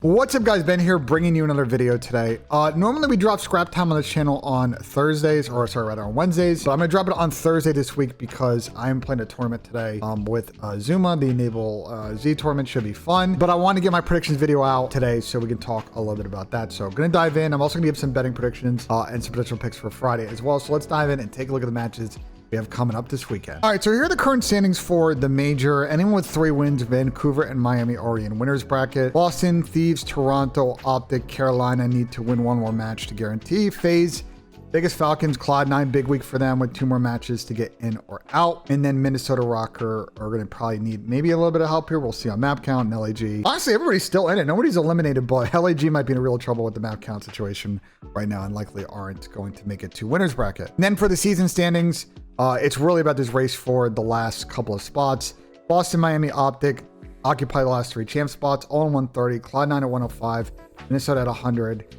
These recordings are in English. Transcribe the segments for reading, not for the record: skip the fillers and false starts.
What's up, guys? Ben here, bringing you another video today. Normally we drop scrap time on this channel on Thursdays, or sorry, rather on Wednesdays, but I'm gonna drop it on Thursday this week because I am playing a tournament today with Zuma. The Enable Z tournament should be fun, but I want to get my predictions video out today so we can talk a little bit about that. So I'm gonna dive in. I'm also gonna give some betting predictions and some potential picks for Friday as well. So let's dive in and take a look at the matches we have coming up this weekend. All right, so here are the current standings for the major. Anyone with 3 wins, Vancouver and Miami are in winners bracket. Boston, Thieves, Toronto, OpTic, Carolina need to win one more match to guarantee. FaZe, Vegas Falcons, Cloud9, big week for them with 2 more matches to get in or out. And then Minnesota Rocker are going to probably need maybe a little bit of help here. We'll see on map count and LAG. Honestly, everybody's still in it. Nobody's eliminated, but LAG might be in real trouble with the map count situation right now and likely aren't going to make it to winners bracket. And then for the season standings, it's really about this race for the last couple of spots. Boston, Miami, OpTic occupy the last 3 champ spots, all in 130, Cloud9 at 105, Minnesota at 100.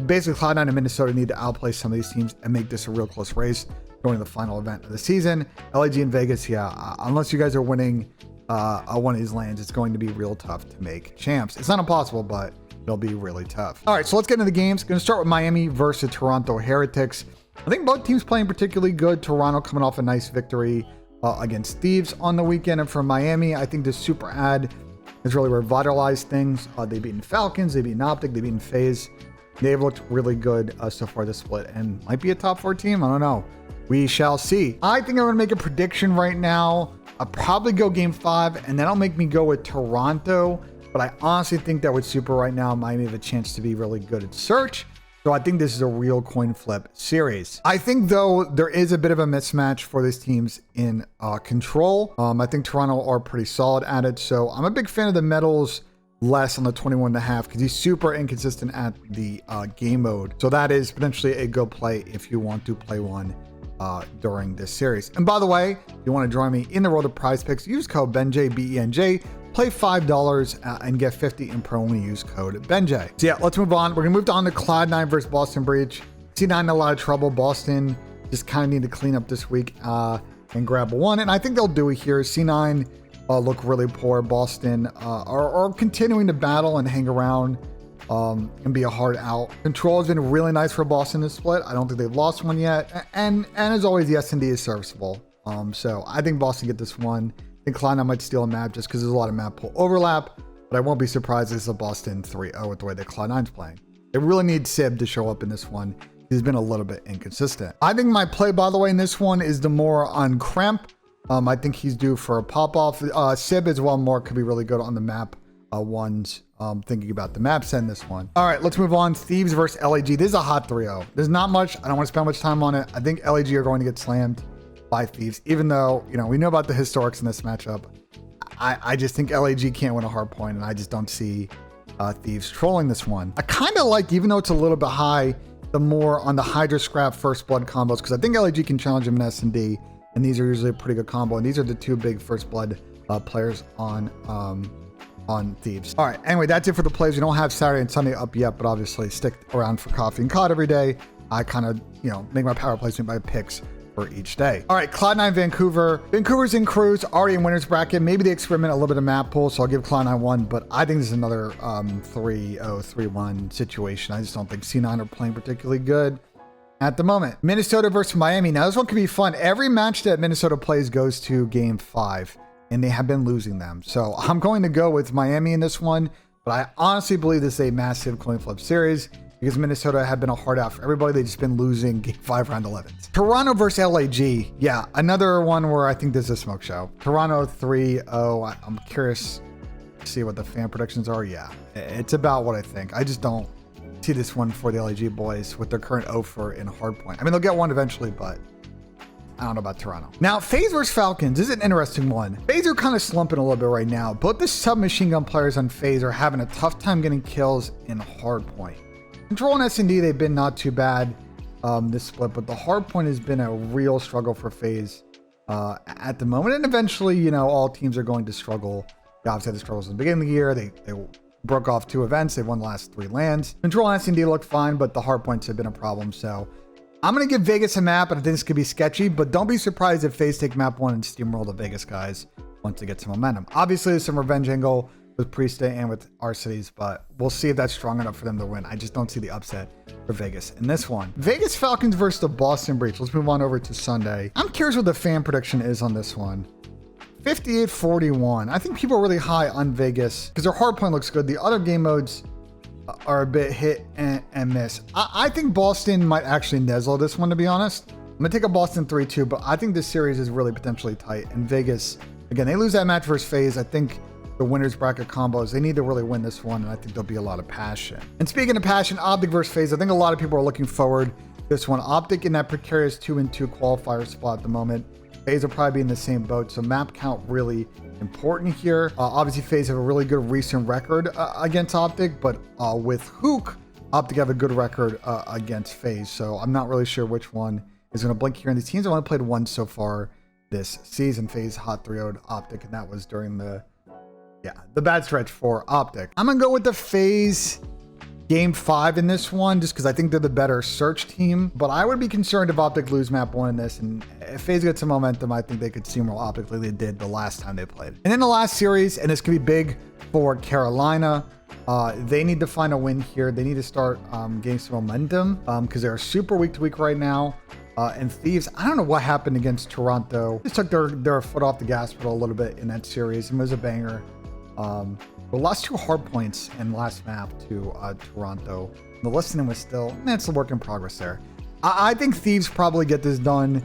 Basically, Cloud9 and Minnesota need to outplay some of these teams and make this a real close race going to the final event of the season. LAG and Vegas, unless you guys are winning one of these lanes, it's going to be real tough to make champs. It's not impossible, but it'll be really tough. All right, so let's get into the games. Going to start with Miami versus Toronto Heretics. I think both teams playing particularly good. Toronto coming off a nice victory against Thieves on the weekend. And for Miami, I think this super ad has really revitalized things. They've beaten Falcons, they've beaten OpTic, they've beaten FaZe. They've looked really good so far this split and might be a top 4 team. I don't know. We shall see. I think I'm going to make a prediction right now. I'll probably go game 5, and that'll make me go with Toronto. But I honestly think that with super right now, Miami have a chance to be really good at search. So I think this is a real coin flip series. I think, though, there is a bit of a mismatch for these teams in control. I think Toronto are pretty solid at it. So I'm a big fan of the medals less on the 21.5 because he's super inconsistent at the game mode. So that is potentially a good play if you want to play one during this series. And by the way, if you want to join me in the world of prize picks, use code BENJ, BENJ. Play $5 and get 50 in pro when you use code BENJ. So yeah, let's move on. We're gonna move on to Cloud9 versus Boston Breach. C9 in a lot of trouble. Boston just kind of need to clean up this week and grab one. And I think they'll do it here. C9 look really poor. Boston are continuing to battle and hang around and be a hard out. Control has been really nice for Boston this split. I don't think they've lost one yet. And as always, the S&D is serviceable. So I think Boston get this one. I think Cloud9 might steal a map just because there's a lot of map pool overlap, but I won't be surprised if it's a Boston 3-0 with the way that Cloud9's playing. They really need Sib to show up in this one. He's been a little bit inconsistent. I think my play, by the way, in this one is the more on Cramp. I think he's due for a pop-off. Sib as well, more could be really good on the map ones. Thinking about the map set in this one. All right, let's move on. Thieves versus LAG. This is a hot 3-0. There's not much. I don't want to spend much time on it. I think LAG are going to get slammed by Thieves, even though, we know about the historics in this matchup. I just think LAG can't win a hard point, and I just don't see Thieves trolling this one. I kind of like, even though it's a little bit high, the more on the Hydra Scrap First Blood combos, because I think LAG can challenge him in S&D, and these are usually a pretty good combo, and these are the 2 big First Blood players on Thieves. All right, anyway, that's it for the plays. We don't have Saturday and Sunday up yet, but obviously stick around for coffee and cod every day. I kind of, make my power placement by picks for each day. All right, Cloud9 Vancouver. Vancouver's in cruise, already in winners bracket. Maybe they experiment a little bit of map pool, so I'll give Cloud9 one, but I think this is another 3-0, 3-1 situation. I just don't think C9 are playing particularly good at the moment. Minnesota versus Miami. Now, this one could be fun. Every match that Minnesota plays goes to game 5, and they have been losing them. So I'm going to go with Miami in this one, but I honestly believe this is a massive coin flip series, because Minnesota have been a hard out for everybody. They've just been losing game 5 round 11. Toronto versus LAG. Yeah, another one where I think there's a smoke show. Toronto 3-0. I'm curious to see what the fan predictions are. Yeah, it's about what I think. I just don't see this one for the LAG boys with their current 0-4 in hardpoint. I mean, they'll get one eventually, but I don't know about Toronto. Now, FaZe versus Falcons is an interesting one. FaZe are kind of slumping a little bit right now. Both the submachine gun players on FaZe are having a tough time getting kills in hardpoint. Control and S&D, they've been not too bad this split, but the hard point has been a real struggle for FaZe at the moment. And eventually, all teams are going to struggle. They obviously had the struggles in the beginning of the year. They broke off 2 events. They won the last 3 lands. Control and S&D looked fine, but the hard points have been a problem. So I'm going to give Vegas a map, and I think this could be sketchy, but don't be surprised if FaZe take map 1 and steamroll the Vegas guys once they get some momentum. Obviously, there's some revenge angle with Priestay and with our cities, but we'll see if that's strong enough for them to win. I just don't see the upset for Vegas in this one. Vegas Falcons versus the Boston Breach. Let's move on over to Sunday. I'm curious what the fan prediction is on this one. 58-41. I think people are really high on Vegas because their hardpoint looks good. The other game modes are a bit hit and miss. I think Boston might actually nuzzle this one, to be honest. I'm gonna take a Boston 3-2, but I think this series is really potentially tight. And Vegas, again, they lose that match versus FaZe. I think the winners bracket combos, they need to really win this one, and I think there'll be a lot of passion. And speaking of passion, OpTic versus FaZe, I think a lot of people are looking forward to this one. OpTic in that precarious 2-2 qualifier spot at the moment. FaZe will probably be in the same boat, so map count really important here. Obviously, FaZe have a really good recent record against OpTic, but with Hook, OpTic have a good record against FaZe, so I'm not really sure which one is going to blink here. And these teams have only played one so far this season. FaZe hot 3-0'd OpTic, and that was during the bad stretch for OpTic. I'm going to go with the FaZe Game 5 in this one, just because I think they're the better search team. But I would be concerned if OpTic lose map 1 in this. And if FaZe gets some momentum, I think they could steamroll OpTic like they did the last time they played. And in the last series, and this could be big for Carolina, they need to find a win here. They need to start getting some momentum because they're super week to week right now. And Thieves, I don't know what happened against Toronto. Just took their foot off the gas pedal a little bit in that series. It was a banger. We lost 2 hard points in last map to Toronto. The listening was still, it's a work in progress there. I think Thieves probably get this done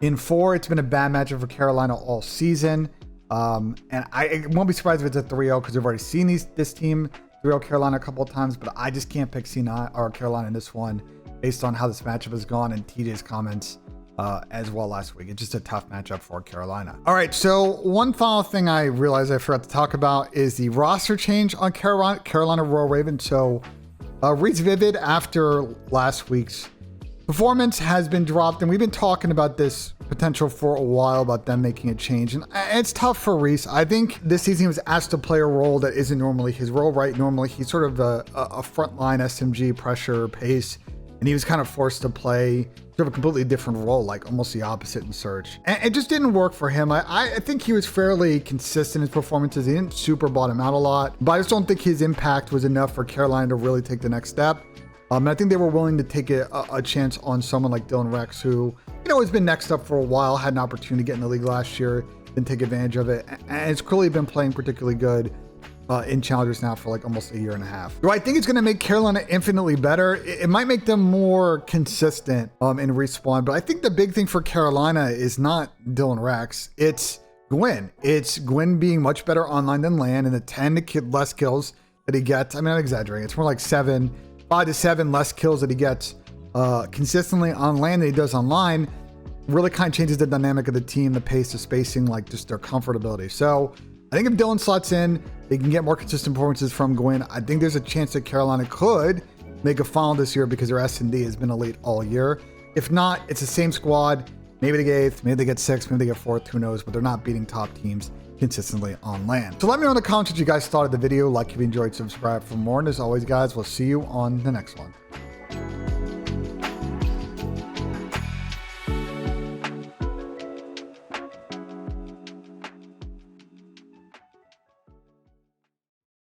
in 4. It's been a bad matchup for Carolina all season. And I won't be surprised if it's a 3-0 because we've already seen this team 3-0 Carolina a couple of times, but I just can't pick C9 or Carolina in this one based on how this matchup has gone and TJ's comments as well last week. It's just a tough matchup for Carolina. All right, so one final thing I realized I forgot to talk about is the roster change on Carolina Royal Ravens. So Reese Vivid, after last week's performance, has been dropped, and we've been talking about this potential for a while about them making a change, and it's tough for Reese. I think this season he was asked to play a role that isn't normally his role, right? Normally he's sort of a frontline SMG, pressure, pace, and he was kind of forced to play sort of a completely different role, like almost the opposite in Search. And it just didn't work for him. I think he was fairly consistent in his performances. He didn't super bottom out a lot, but I just don't think his impact was enough for Carolina to really take the next step. And I think they were willing to take a chance on someone like Dylan Rex, who, you know, has been next up for a while, had an opportunity to get in the league last year, didn't take advantage of it, and it's clearly been playing particularly good in Challengers now for like almost a year and a half. Do I think it's going to make Carolina infinitely better? It might make them more consistent in respawn, but I think the big thing for Carolina is not Dylan Rex. It's Gwyn. It's Gwyn being much better online than LAN, and the 10 less kills that he gets. I mean, I'm exaggerating. It's more like 5 to 7 less kills that he gets consistently on LAN than he does online. Really kind of changes the dynamic of the team, the pace, the spacing, like just their comfortability. So I think if Dylan slots in, they can get more consistent performances from Gwyn. I think there's a chance that Carolina could make a final this year because their S&D has been elite all year. If not, it's the same squad. Maybe they get 8th, maybe they get 6th, maybe they get 4th, who knows, but they're not beating top teams consistently on LAN. So let me know in the comments what you guys thought of the video. Like if you enjoyed, subscribe for more. And as always, guys, we'll see you on the next one.